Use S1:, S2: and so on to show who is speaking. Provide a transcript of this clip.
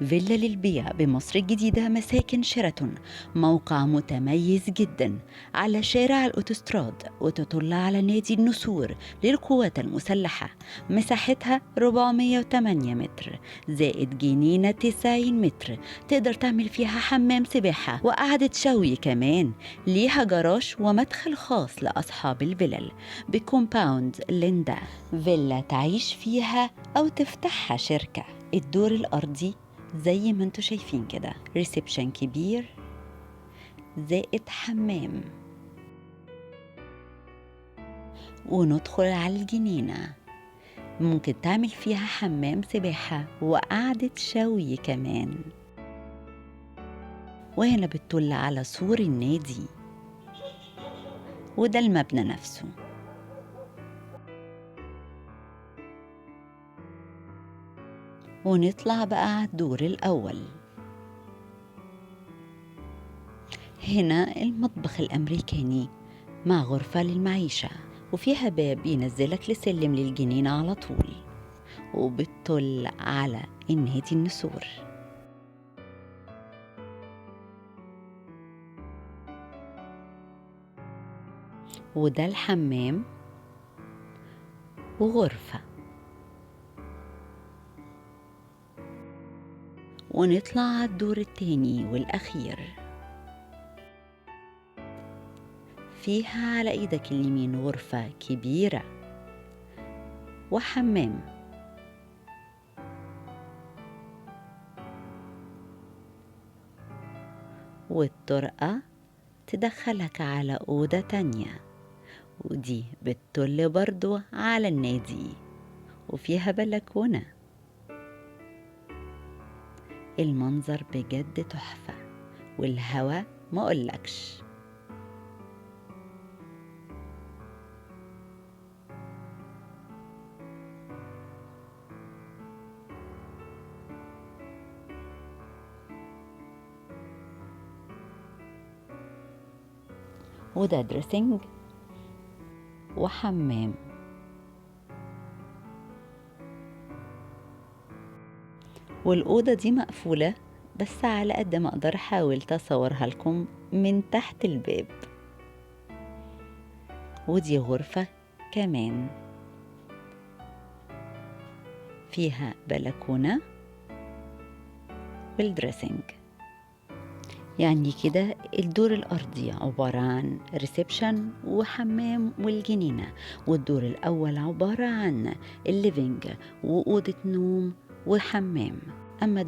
S1: فيلا للبيع بمصر الجديدة مساكن شيراتون، موقع متميز جدا على شارع الأوتوستراد وتطل على نادي النسور للقوات المسلحة. مساحتها 408 متر زائد جنينة 90 متر، تقدر تعمل فيها حمام سباحة وقعدة شوي كمان. ليها جراج ومدخل خاص لأصحاب الفلل بكومباوند ليندا، فيلا تعيش فيها أو تفتحها شركة. الدور الأرضي زي ما انتوا شايفين كده، ريسبشن كبير زائد حمام، وندخل على الجنينة ممكن تعمل فيها حمام سباحة وقعدة شوي كمان. وهنا بتطل على سور النادي، وده المبنى نفسه. ونطلع بقى على الدور الأول. هنا المطبخ الأمريكاني مع غرفة للمعيشة، وفيها باب ينزلك لسلم للجنينة على طول، وبتطل على النادي النسور. وده الحمام وغرفة. ونطلع على الدور التاني والأخير. فيها على إيدك اليمين غرفة كبيرة وحمام، والطرقة تدخلك على أوضة تانية، ودي بتطل برضو على النادي وفيها بلكونة. المنظر بجد تحفة، والهوا ما أقولكش. وده دريسنج وحمام. والأوضة دي مقفولة، بس على قد ما أقدر حاولت أصورها لكم من تحت الباب. ودي غرفة كمان فيها بلكونة والدريسنج. يعني كده الدور الأرضي عبارة عن ريسبشن وحمام والجنينة، والدور الأول عبارة عن الليفينج وأوضة نوم وحمام. أما